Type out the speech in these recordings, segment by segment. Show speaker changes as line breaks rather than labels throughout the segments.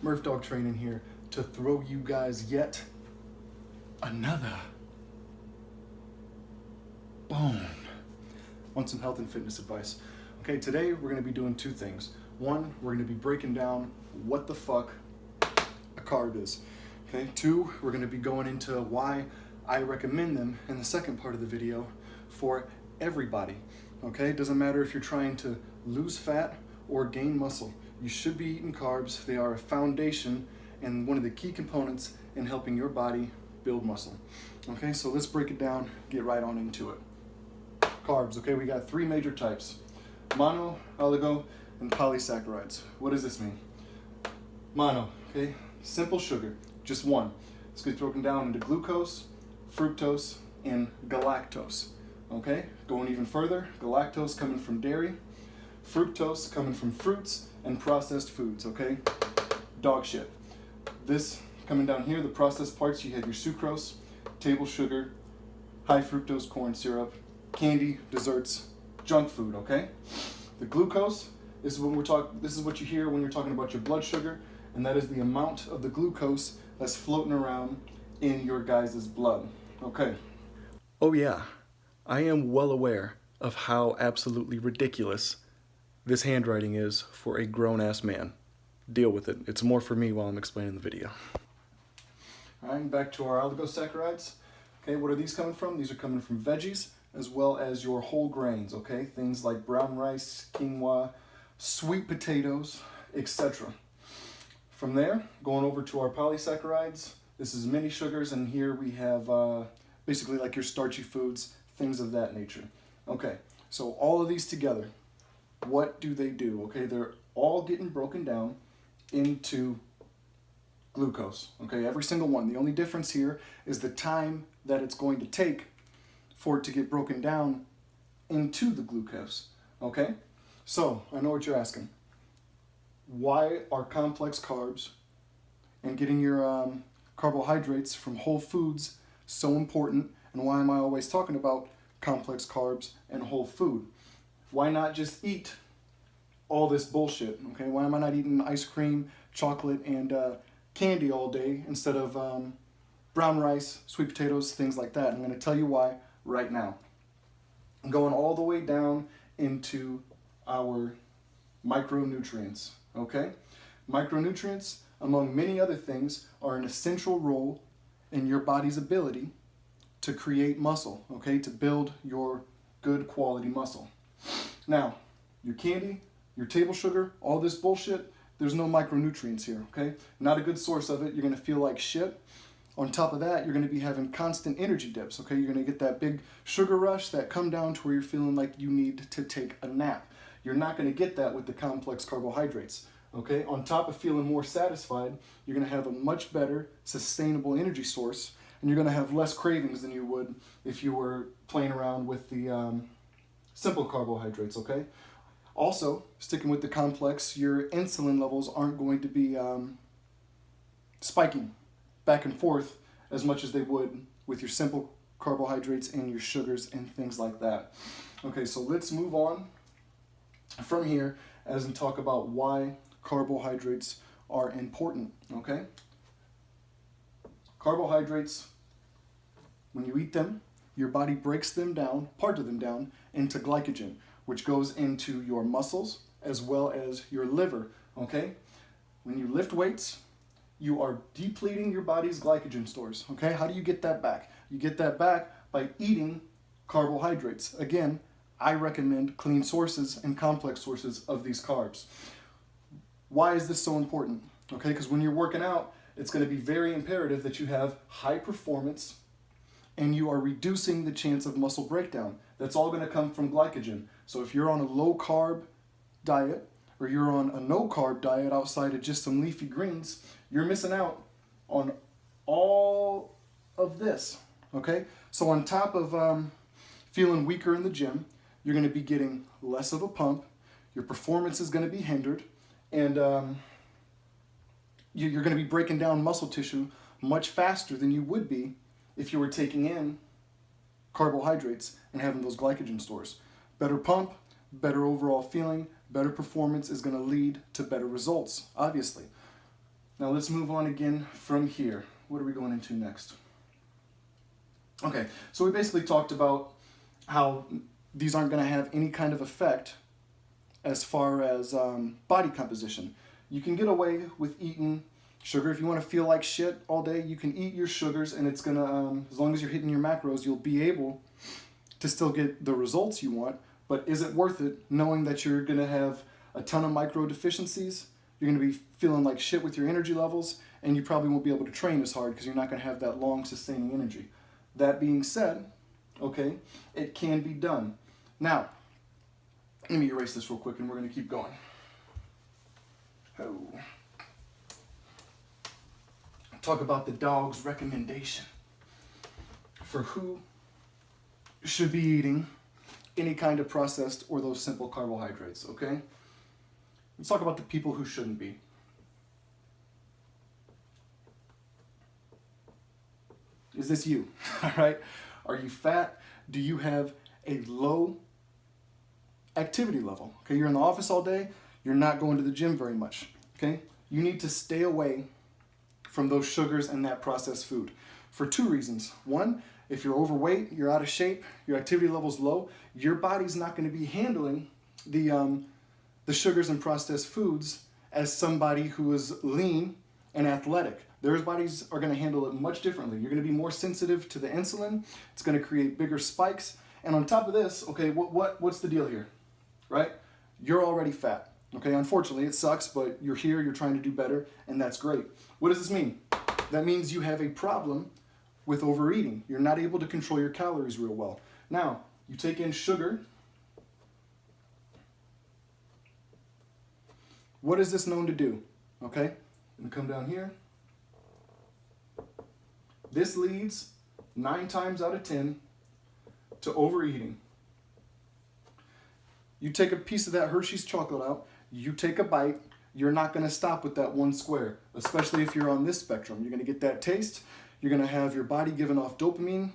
Murph Dog Training here to throw you guys yet another bone on some health and fitness advice. Okay, today we're going to be doing two things. One, we're going to be breaking down what the fuck a carb is. Okay, two, we're going to be going into why I recommend them in the second part of the video for everybody. Okay, it doesn't matter if you're trying to lose fat or gain muscle. You should be eating carbs. They are a foundation and one of the key components in helping your body build muscle. Okay, so let's break it down, get right on into it. Carbs, okay, we got three major types: mono, oligo, and polysaccharides. What does this mean? Mono, okay, simple sugar, just one. It's gets broken down into glucose, fructose, and galactose. Okay, going even further, galactose coming from dairy, fructose coming from fruits and processed foods, okay? Dog shit. This coming down here, the processed parts, you have your sucrose, table sugar, high fructose corn syrup, candy, desserts, junk food, okay? The glucose is when this is what you hear when you're talking about your blood sugar, and that is the amount of the glucose that's floating around in your guys' blood, okay? Oh yeah, I am well aware of how absolutely ridiculous this handwriting is for a grown-ass man. Deal with it. It's more for me while I'm explaining the video. All right, back to our oligosaccharides. Okay, what are these coming from? These are coming from veggies as well as your whole grains, okay? Things like brown rice, quinoa, sweet potatoes, etc. From there, going over to our polysaccharides, this is mini sugars, and here we have basically like your starchy foods, things of that nature. Okay, so all of these together, what do they do? Okay, they're all getting broken down into glucose. Okay, every single one. The only difference here is the time that it's going to take for it to get broken down into the glucose. Okay, so I know what you're asking. Why are complex carbs and getting your carbohydrates from whole foods so important, and why am I always talking about complex carbs and whole food? Why not just eat all this bullshit, okay? Why am I not eating ice cream, chocolate, and candy all day instead of brown rice, sweet potatoes, things like that? I'm gonna tell you why right now. I'm going all the way down into our micronutrients, okay? Micronutrients, among many other things, are an essential role in your body's ability to create muscle, okay? To build your good quality muscle. Now, your candy, your table sugar, all this bullshit, there's no micronutrients here, okay? Not a good source of it. You're gonna feel like shit. On top of that, you're gonna be having constant energy dips, okay? You're gonna get that big sugar rush that come down to where you're feeling like you need to take a nap. You're not gonna get that with the complex carbohydrates, okay? On top of feeling more satisfied, you're gonna have a much better sustainable energy source, and you're gonna have less cravings than you would if you were playing around with the simple carbohydrates, okay? Also, sticking with the complex, your insulin levels aren't going to be spiking back and forth as much as they would with your simple carbohydrates and your sugars and things like that. Okay, so let's move on from here as we talk about why carbohydrates are important, okay? Carbohydrates, when you eat them, your body breaks them down, part of them down, into glycogen, which goes into your muscles as well as your liver, okay? When you lift weights, you are depleting your body's glycogen stores, okay? How do you get that back? You get that back by eating carbohydrates. Again, I recommend clean sources and complex sources of these carbs. Why is this so important? Okay, because when you're working out, it's going to be very imperative that you have high performance and you are reducing the chance of muscle breakdown. That's all going to come from glycogen. So if you're on a low carb diet or you're on a no carb diet outside of just some leafy greens, you're missing out on all of this, okay? So on top of feeling weaker in the gym, you're going to be getting less of a pump, your performance is going to be hindered, and you're going to be breaking down muscle tissue much faster than you would be if you were taking in carbohydrates and having those glycogen stores. Better pump, better overall feeling, better performance is going to lead to better results, obviously. Now let's move on again from here. What are we going into next? Okay, so we basically talked about how these aren't going to have any kind of effect as far as body composition. You can get away with eating sugar. If you want to feel like shit all day, you can eat your sugars, and it's going to, as long as you're hitting your macros, you'll be able to still get the results you want. But is it worth it knowing that you're going to have a ton of micro deficiencies? You're going to be feeling like shit with your energy levels, and you probably won't be able to train as hard because you're not going to have that long sustaining energy. That being said, okay, it can be done. Now, let me erase this real quick and we're going to keep going. Oh. Talk about the dog's recommendation for who should be eating any kind of processed or those simple carbohydrates, okay? Let's talk about the people who shouldn't be. Is this you? All right? Are you fat? Do you have a low activity level? Okay, you're in the office all day, you're not going to the gym very much. Okay? You need to stay away from those sugars and that processed food for two reasons. One, if you're overweight, you're out of shape, your activity level's low, your body's not going to be handling the sugars and processed foods as somebody who is lean and athletic. Their bodies are going to handle it much differently. You're going to be more sensitive to the insulin. It's going to create bigger spikes. And on top of this, okay, what's the deal here, right? You're already fat. Okay, unfortunately, it sucks, but you're here, you're trying to do better, and that's great. What does this mean? That means you have a problem with overeating. You're not able to control your calories real well. Now, you take in sugar. What is this known to do? Okay, I'm going to come down here. This leads 9 times out of 10 to overeating. You take a piece of that Hershey's chocolate out, you take a bite, you're not going to stop with that one square, especially if you're on this spectrum. You're going to get that taste, you're going to have your body giving off dopamine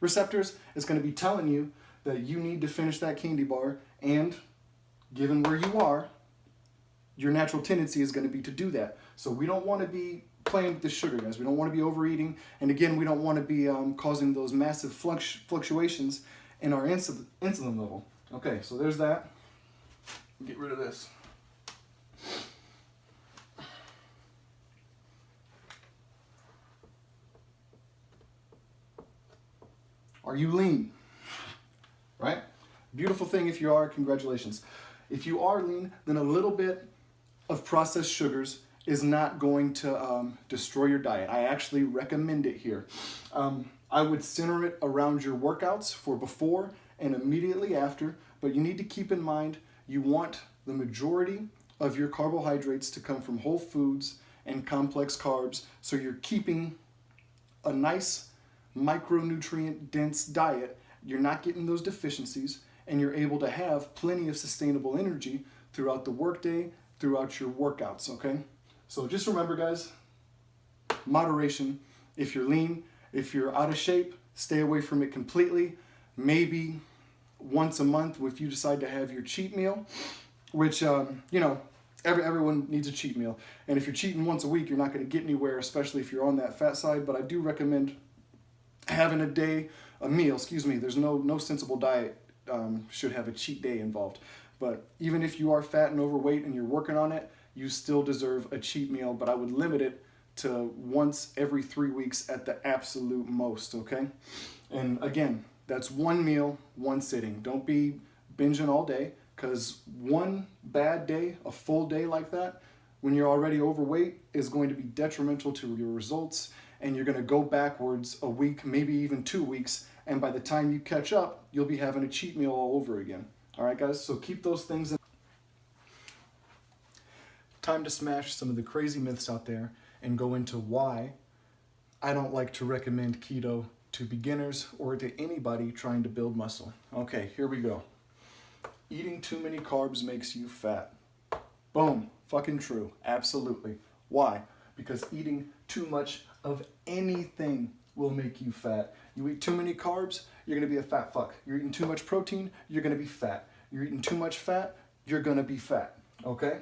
receptors. It's going to be telling you that you need to finish that candy bar, and given where you are, your natural tendency is going to be to do that. So we don't want to be playing with the sugar, guys. We don't want to be overeating, and again, we don't want to be causing those massive fluctuations in our insulin level. Okay, so there's that. Get rid of this. Are you lean? Right? Beautiful thing if you are, congratulations. If you are lean, then a little bit of processed sugars is not going to destroy your diet. I actually recommend it here. I would center it around your workouts for before and immediately after, but you need to keep in mind you want the majority of your carbohydrates to come from whole foods and complex carbs, so you're keeping a nice micronutrient dense diet. You're not getting those deficiencies, and you're able to have plenty of sustainable energy throughout the workday, throughout your workouts, okay? So just remember, guys, moderation. If you're lean, if you're out of shape, stay away from it completely. Maybe once a month if you decide to have your cheat meal, which, everyone needs a cheat meal. And if you're cheating once a week, you're not going to get anywhere, especially if you're on that fat side. But I do recommend having a meal. There's no sensible diet should have a cheat day involved. But even if you are fat and overweight and you're working on it, you still deserve a cheat meal, but I would limit it to once every 3 weeks at the absolute most, okay? And again, that's one meal, one sitting. Don't be binging all day, because one bad day, a full day like that, when you're already overweight, is going to be detrimental to your results, and you're going to go backwards a week, maybe even 2 weeks, and by the time you catch up, you'll be having a cheat meal all over again. All right, guys, so keep those things in. Time to smash some of the crazy myths out there and go into why I don't like to recommend keto to beginners or to anybody trying to build muscle. Okay, here we go. Eating too many carbs makes you fat. Boom, fucking true, absolutely. Why? Because eating too much of anything will make you fat. You eat too many carbs, you're gonna be a fat fuck. You're eating too much protein, you're gonna be fat. You're eating too much fat, you're gonna be fat, okay?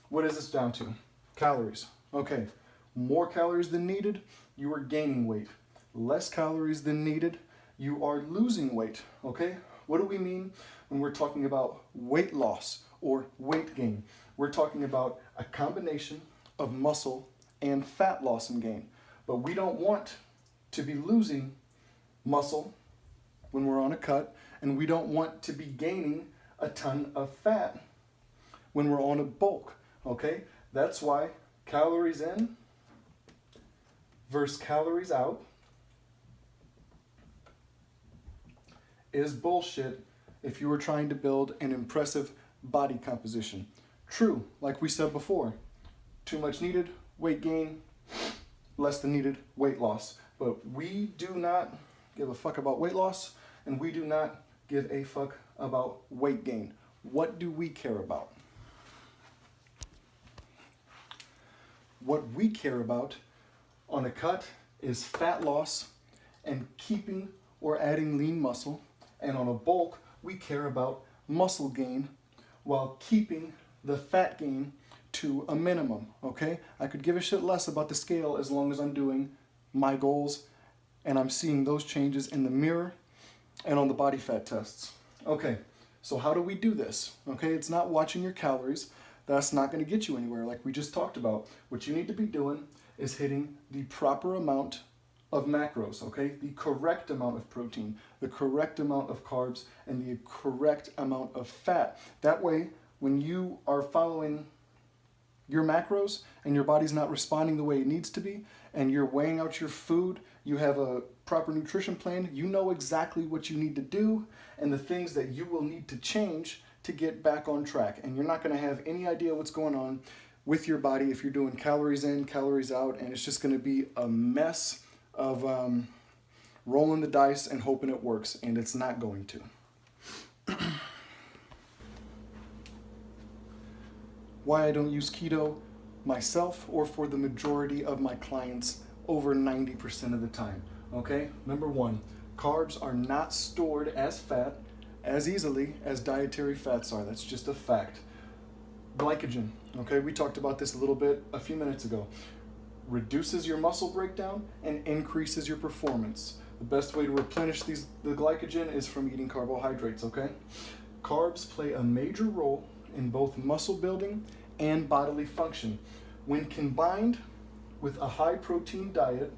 What is this down to? Calories. Okay, more calories than needed, you are gaining weight. Less calories than needed, you are losing weight. Okay, what do we mean when we're talking about weight loss or weight gain? We're talking about a combination of muscle and fat loss and gain. But we don't want to be losing muscle when we're on a cut, and we don't want to be gaining a ton of fat when we're on a bulk, okay? That's why calories in versus calories out is bullshit if you were trying to build an impressive body composition. True, like we said before, too much needed, weight gain, less than needed, weight loss. But we do not give a fuck about weight loss, and we do not give a fuck about weight gain. What do we care about? What we care about on a cut is fat loss and keeping or adding lean muscle. And on a bulk, we care about muscle gain while keeping the fat gain to a minimum, okay? I could give a shit less about the scale as long as I'm doing my goals and I'm seeing those changes in the mirror and on the body fat tests. Okay, so how do we do this? Okay, it's not watching your calories. That's not going to get you anywhere like we just talked about. What you need to be doing is hitting the proper amount of macros, okay? The correct amount of protein, the correct amount of carbs, and the correct amount of fat. That way, when you are following your macros and your body's not responding the way it needs to be, and you're weighing out your food, you have a proper nutrition plan, you know exactly what you need to do and the things that you will need to change to get back on track. And you're not going to have any idea what's going on with your body if you're doing calories in, calories out, and it's just going to be a mess of rolling the dice and hoping it works, and it's not going to. Why I don't use keto myself or for the majority of my clients over 90% of the time, okay? Number one, carbs are not stored as fat as easily as dietary fats are. That's just a fact. Glycogen, okay? We talked about this a little bit a few minutes ago. Reduces your muscle breakdown and increases your performance. The best way to replenish the glycogen is from eating carbohydrates, okay? Carbs play a major role in both muscle building and bodily function. When combined with a high protein diet,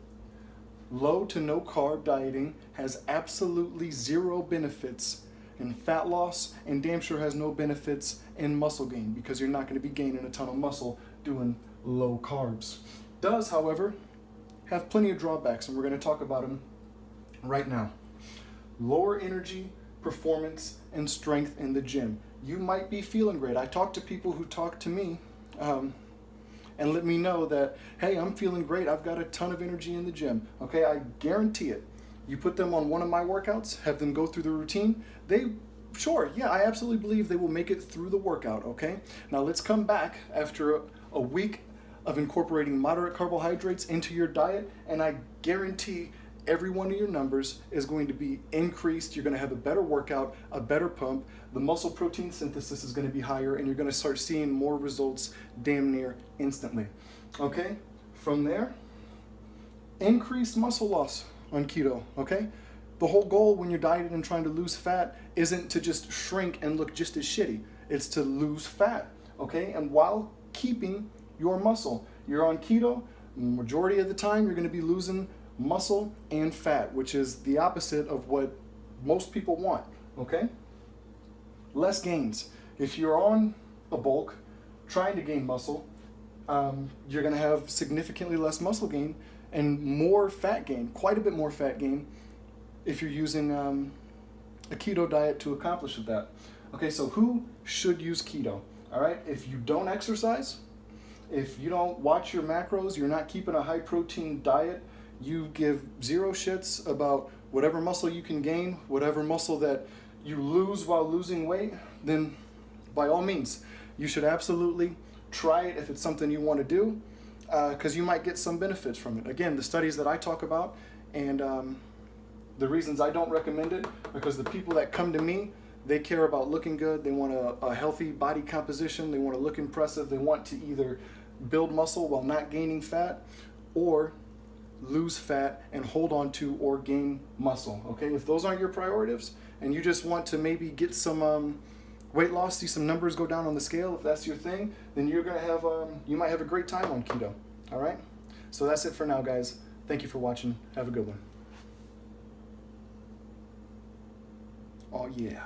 low to no carb dieting has absolutely zero benefits in fat loss and damn sure has no benefits in muscle gain because you're not going to be gaining a ton of muscle doing low carbs. Does, however, have plenty of drawbacks, and we're going to talk about them right now. Lower energy, performance, and strength in the gym. You might be feeling great. I talk to people who talk to me and let me know that, hey, I'm feeling great. I've got a ton of energy in the gym. Okay, I guarantee it. You put them on one of my workouts, have them go through the routine, I absolutely believe they will make it through the workout, okay? Now let's come back after a week of incorporating moderate carbohydrates into your diet, and I guarantee every one of your numbers is going to be increased. You're going to have a better workout, a better pump. The muscle protein synthesis is going to be higher, and you're going to start seeing more results damn near instantly. Okay? From there, increased muscle loss on keto. Okay? The whole goal when you're dieting and trying to lose fat isn't to just shrink and look just as shitty. It's to lose fat. Okay? And while keeping your muscle. You're on keto, majority of the time you're going to be losing muscle and fat, which is the opposite of what most people want, okay? Less gains. If you're on a bulk trying to gain muscle, you're going to have significantly less muscle gain and more fat gain, quite a bit more fat gain if you're using a keto diet to accomplish that. Okay, so who should use keto? All right, if you don't exercise, if you don't watch your macros, you're not keeping a high protein diet, you give zero shits about whatever muscle you can gain, whatever muscle that you lose while losing weight, then by all means, you should absolutely try it if it's something you want to do, because you might get some benefits from it. Again, the studies that I talk about and the reasons I don't recommend it, because the people that come to me, they care about looking good, they want a healthy body composition, they want to look impressive, they want to either build muscle while not gaining fat, or lose fat and hold on to or gain muscle. Okay, if those aren't your priorities and you just want to maybe get some weight loss, see some numbers go down on the scale, if that's your thing, then you're gonna have you might have a great time on keto. All right, so that's it for now, guys. Thank you for watching. Have a good one. Oh yeah.